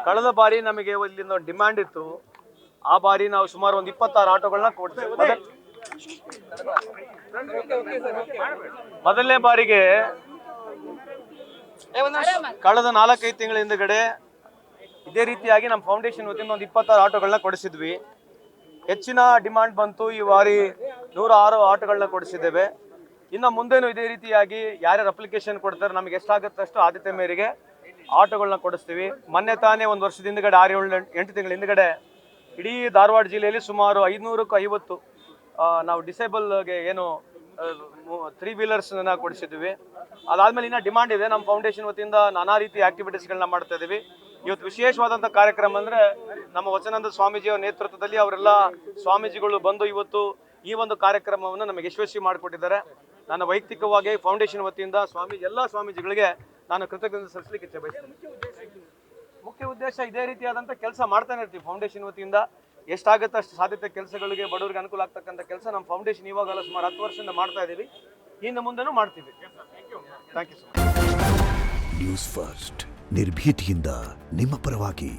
ಕಳೆದ ಬಾರಿ ನಮಗೆ ಇಲ್ಲಿಂದ ಒಂದು ಡಿಮ್ಯಾಂಡ್ ಇತ್ತು. ಆ ಬಾರಿ ನಾವು ಸುಮಾರು ಒಂದು 26 ಆಟೋಗಳನ್ನ ಕೊಡ್ತೀವಿ. ಮೊದಲನೇ ಬಾರಿಗೆ ಕಳೆದ 4-5 ತಿಂಗಳ ಹಿಂದಗಡೆ ಇದೇ ರೀತಿಯಾಗಿ ನಮ್ಮ ಫೌಂಡೇಶನ್ ವತಿಯಿಂದ ಒಂದು 26 ಆಟೋಗಳನ್ನ ಕೊಡಿಸಿದ್ವಿ. ಹೆಚ್ಚಿನ ಡಿಮಾಂಡ್ ಬಂತು. ಈ ಬಾರಿ 106 ಆಟೋಗಳನ್ನ ಕೊಡಿಸಿದ್ದೇವೆ. ಇನ್ನು ಮುಂದೇನು ಇದೇ ರೀತಿಯಾಗಿ ಯಾರ್ಯಾರು ಅಪ್ಲಿಕೇಶನ್ ಕೊಡ್ತಾರೆ ನಮಗೆ ಎಷ್ಟಾಗುತ್ತೆ ಅಷ್ಟು ಆದ್ಯತೆ ಮೇರೆಗೆ ಆಟೋಗಳನ್ನ ಕೊಡಿಸ್ತೀವಿ. ಮೊನ್ನೆ ತಾನೇ ಒಂದು ವರ್ಷದ ಹಿಂದ್ಗಡೆ 6-8 ತಿಂಗಳ ಹಿಂದ್ಗಡೆ ಇಡೀ ಧಾರವಾಡ ಜಿಲ್ಲೆಯಲ್ಲಿ ಸುಮಾರು 550 ನಾವು ಡಿಸೇಬಲ್ಗೆ ಏನು 3 ವೀಲರ್ಸ್ನ ಕೊಡಿಸಿದ್ವಿ. ಅದಾದ್ಮೇಲೆ ಇನ್ನೂ ಡಿಮಾಂಡ್ ಇದೆ. ನಮ್ಮ ಫೌಂಡೇಶನ್ ವತಿಯಿಂದ ನಾನಾ ರೀತಿ ಆಕ್ಟಿವಿಟೀಸ್ಗಳನ್ನ ಮಾಡ್ತಾ ಇದ್ದೀವಿ. ಇವತ್ತು ವಿಶೇಷವಾದಂಥ ಕಾರ್ಯಕ್ರಮ ಅಂದರೆ ನಮ್ಮ ವಚನಾನಂದ ಸ್ವಾಮೀಜಿಯವರ ನೇತೃತ್ವದಲ್ಲಿ ಅವರೆಲ್ಲ ಸ್ವಾಮೀಜಿಗಳು ಬಂದು ಇವತ್ತು ಈ ಒಂದು ಕಾರ್ಯಕ್ರಮವನ್ನು ನಮಗೆ ಯಶಸ್ವಿ ಮಾಡಿಕೊಟ್ಟಿದ್ದಾರೆ. ನಾನು ವೈಯಕ್ತಿಕವಾಗಿ ಫೌಂಡೇಶನ್ ವತಿಯಿಂದ ಎಲ್ಲ ಸ್ವಾಮೀಜಿಗಳಿಗೆ ನಾನು ಕೃತಜ್ಞತೆ ಸಲ್ಲಿಸಲಿಕ್ಕೆ ಇಚ್ಛೆ ಬಯಸ್ತೇನೆ. ಮುಖ್ಯ ಉದ್ದೇಶ ಇದೇ ರೀತಿಯಾದಂಥ ಕೆಲಸ ಮಾಡ್ತಾನೆ ಇರ್ತೀವಿ. ಫೌಂಡೇಶನ್ ವತಿಯಿಂದ ಎಷ್ಟಾಗುತ್ತೆ ಅಷ್ಟು ಸಾಧ್ಯತೆ ಕೆಲಸಗಳಿಗೆ ಬಡವರಿಗೆ ಅನುಕೂಲ ಆಗ್ತಕ್ಕಂಥ ಕೆಲಸ ನಮ್ಮ ಫೌಂಡೇಶನ್ ಇವಾಗಲ್ಲ ಸುಮಾರು 10 ವರ್ಷದಿಂದ ಮಾಡ್ತಾ ಇದ್ದೀವಿ. ಇನ್ನು ಮುಂದೆನೂ ಮಾಡ್ತೀವಿ. Thank you so much. News first ನಿರ್ಭೀತಿಯಿಂದ ನಿಮ್ಮ ಪರವಾಗಿ.